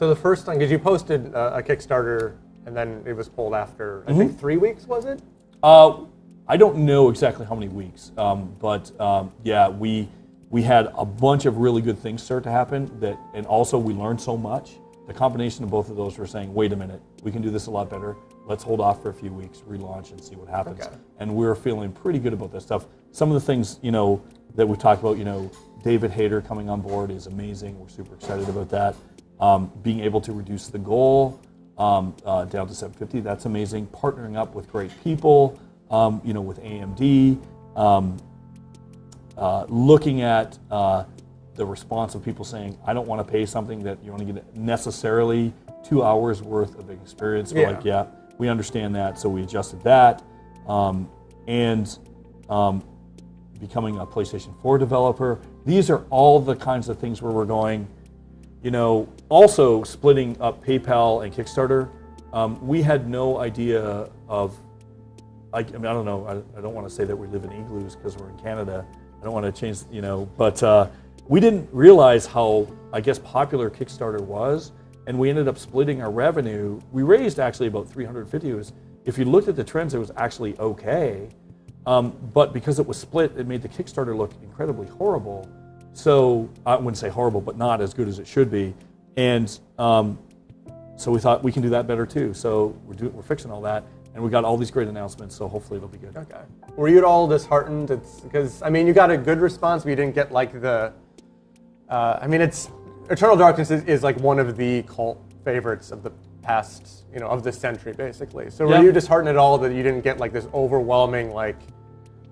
So the first time, because you posted a Kickstarter and then it was pulled after, I think 3 weeks, was it? I don't know exactly how many weeks, but yeah, we had a bunch of really good things start to happen, and also we learned so much. The combination of both of those were saying, wait a minute, we can do this a lot better. Let's hold off for a few weeks, relaunch, and see what happens. Okay. And we're feeling pretty good about this stuff. Some of the things, that we've talked about, David Hayter coming on board is amazing. We're super excited about that. Being able to reduce the goal down to 750, that's amazing. Partnering up with great people, with AMD, looking at the response of people saying, I don't want to pay something that you only get necessarily 2 hours worth of experience. We're like, yeah, we understand that, so we adjusted that. And becoming a PlayStation 4 developer. These are all the kinds of things where we're going, also splitting up PayPal and Kickstarter. We had no idea of, I don't know, I don't want to say that we live in igloos because we're in Canada. I don't want to change, but we didn't realize how, I guess, popular Kickstarter was, and we ended up splitting our revenue. We raised actually about 350. If you looked at the trends, it was actually okay, but because it was split, it made the Kickstarter look incredibly horrible. So I wouldn't say horrible, but not as good as it should be, and so we thought we can do that better too. So we're fixing all that. And we got all these great announcements, so hopefully it'll be good. Okay. Were you at all disheartened? Because you got a good response, but you didn't get like the. Eternal Darkness is like one of the cult favorites of the past, of this century, basically. So were you disheartened at all that you didn't get like this overwhelming, like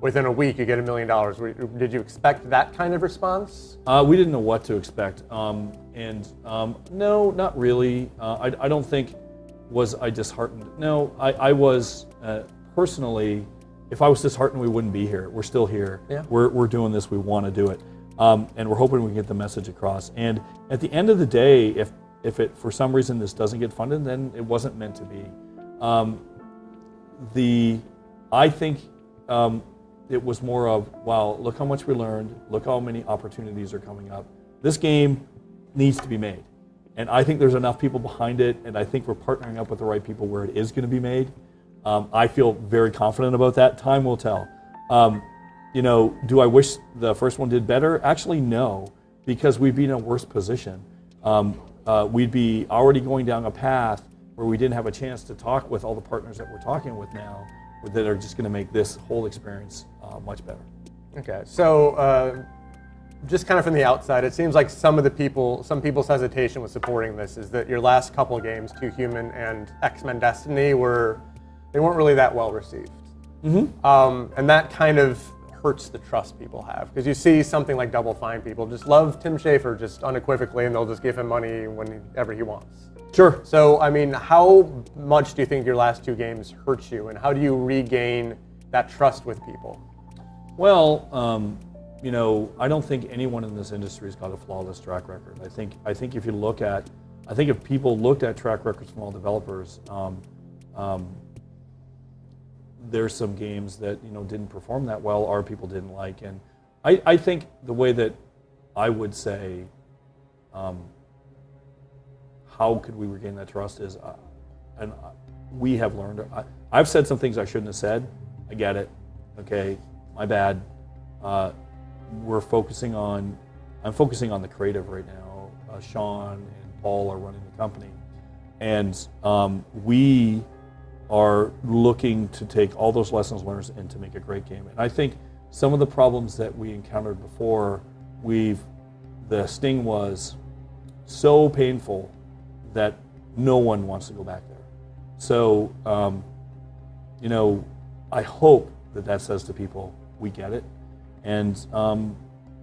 within a week you get $1 million? Did you expect that kind of response? We didn't know what to expect, no, not really. I don't think. Was I disheartened? No, I was personally. If I was disheartened, we wouldn't be here. We're still here. Yeah. We're doing this. We want to do it, and we're hoping we can get the message across. And at the end of the day, if it for some reason this doesn't get funded, then it wasn't meant to be. I think it was more of, wow, look how much we learned. Look how many opportunities are coming up. This game needs to be made. And I think there's enough people behind it, and I think we're partnering up with the right people where it is going to be made. I feel very confident about that. Time will tell. Do I wish the first one did better? Actually, no, because we'd be in a worse position. We'd be already going down a path where we didn't have a chance to talk with all the partners that we're talking with now that are just going to make this whole experience much better. Okay, so just kind of from the outside, it seems like some people's hesitation with supporting this is that your last couple of games, Too Human and X-Men Destiny, they weren't really that well received. Mm-hmm. And that kind of hurts the trust people have, because you see something like Double Fine, people just love Tim Schafer just unequivocally, and they'll just give him money whenever he wants. Sure. So, how much do you think your last two games hurt you, and how do you regain that trust with people? Well, I don't think anyone in this industry has got a flawless track record. I think if people looked at track records from all developers, there's some games that didn't perform that well, or people didn't like, and I think the way that I would say, how could we regain that trust is, and we have learned. I've said some things I shouldn't have said. I get it. Okay, my bad. I'm focusing on the creative right now. Sean and Paul are running the company, and we are looking to take all those lessons learned and to make a great game. And I think some of the problems that we encountered before, the sting was so painful that no one wants to go back there. So, I hope that says to people, we get it. And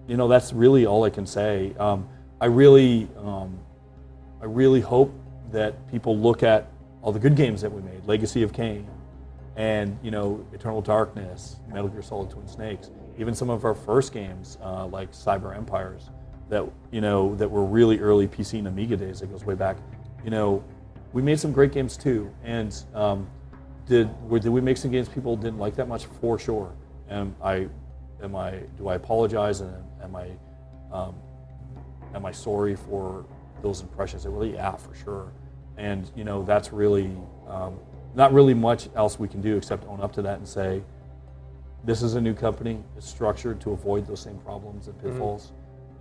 that's really all I can say. I really hope that people look at all the good games that we made, Legacy of Kain, and Eternal Darkness, Metal Gear Solid Twin Snakes, even some of our first games like Cyber Empires that were really early PC and Amiga days. It goes way back. We made some great games too. And did we make some games people didn't like that much? For sure. Do I apologize, and am I sorry for those impressions. They were like, yeah, for sure. And that's really not really much else we can do except own up to that and say, this is a new company. It's structured to avoid those same problems and pitfalls.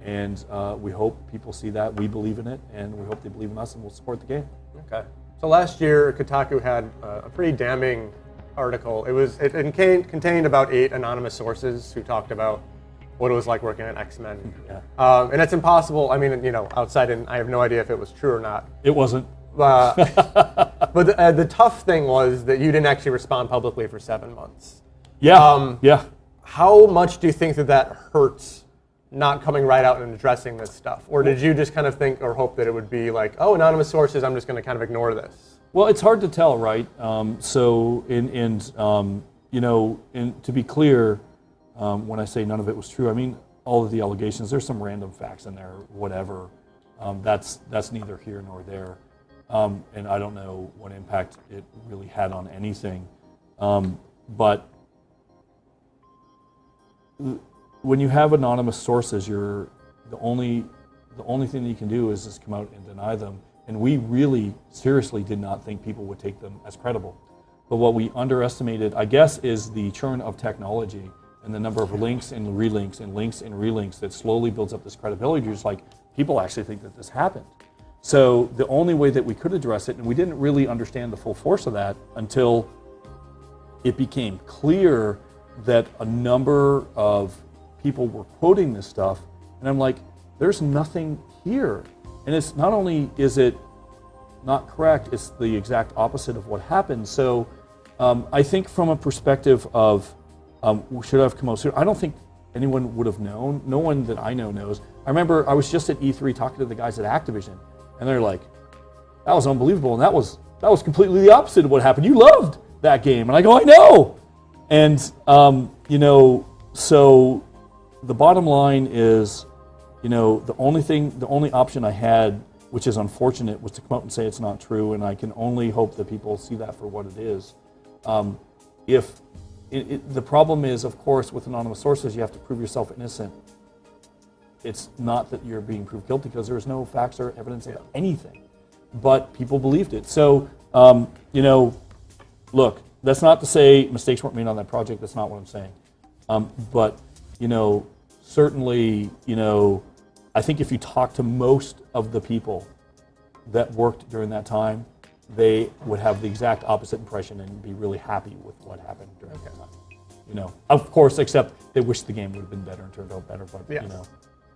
And we hope people see that. We believe in it, and we hope they believe in us, and we'll support the game. Okay. So last year, Kotaku had a pretty damning article. It contained about 8 anonymous sources who talked about what it was like working on X-Men. Yeah. And it's impossible. I mean, outside, and I have no idea if it was true or not. It wasn't. But the tough thing was that you didn't actually respond publicly for 7 months. Yeah. Yeah. How much do you think that hurts not coming right out and addressing this stuff? Or did you just kind of think or hope that it would be like, oh, anonymous sources, I'm just going to kind of ignore this? Well, it's hard to tell, right? To be clear, when I say none of it was true, I mean all of the allegations. There's some random facts in there, whatever. That's neither here nor there. And I don't know what impact it really had on anything. But when you have anonymous sources, the only thing that you can do is just come out and deny them. And we really seriously did not think people would take them as credible. But what we underestimated, I guess, is the churn of technology and the number of links and relinks and links and relinks that slowly builds up this credibility. You're just like, people actually think that this happened. So the only way that we could address it, and we didn't really understand the full force of that until it became clear that a number of people were quoting this stuff, and I'm like, there's nothing here. And it's not only is it not correct, it's the exact opposite of what happened. So I think from a perspective of should I have come out sooner, I don't think anyone would have known. No one that I know knows. I remember I was just at E3 talking to the guys at Activision, and they're like, that was unbelievable, and that was completely the opposite of what happened. You loved that game. And I go, I know. And, so the bottom line is, the only option I had, which is unfortunate, was to come out and say it's not true, and I can only hope that people see that for what it is. The problem is, of course, with anonymous sources, you have to prove yourself innocent. It's not that you're being proved guilty because there's no facts or evidence of anything, but people believed it. So, look, that's not to say mistakes weren't made on that project. That's not what I'm saying. But, certainly, I think if you talk to most of the people that worked during that time, they would have the exact opposite impression and be really happy with what happened during that time. Of course, except they wish the game would have been better and turned out better, but,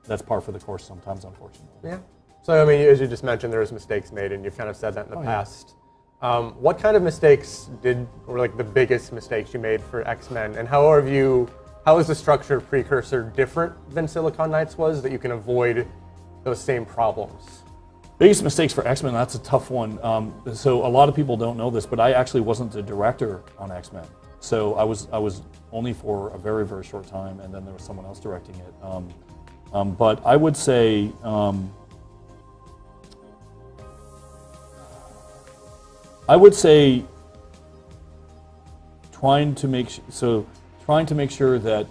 that's par for the course sometimes, unfortunately. Yeah. So, I mean, as you just mentioned, there was mistakes made, and you've kind of said that in the past. What kind of mistakes were like the biggest mistakes you made for X-Men, and how is the structured precursor different than Silicon Knights was that you can avoid those same problems? Biggest mistakes for X-Men, that's a tough one. So a lot of people don't know this, but I actually wasn't the director on X-Men. So I was only for a very, very short time, and then there was someone else directing it. But I would say, trying to make sure that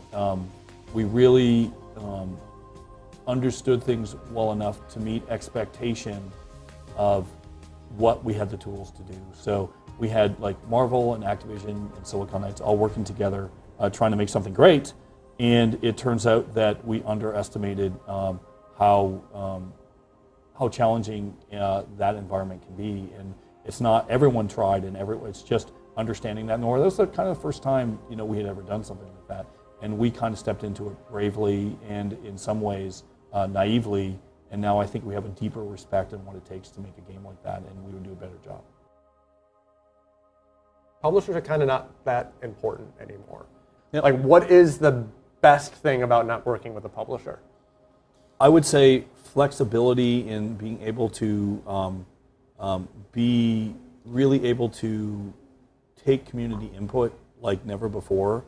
we really understood things well enough to meet expectation of what we had the tools to do. So we had like Marvel and Activision and Silicon Knights all working together, trying to make something great. And it turns out that we underestimated how challenging that environment can be. And it's not everyone tried, and it's just understanding that. Nor that was the kind of the first time we had ever done something like that, and we kind of stepped into it bravely and in some ways naively. And now I think we have a deeper respect in what it takes to make a game like that, and we would do a better job. Publishers are kind of not that important anymore. Yep. Like, what is the best thing about not working with a publisher? I would say flexibility in being able to be really able to take community input like never before,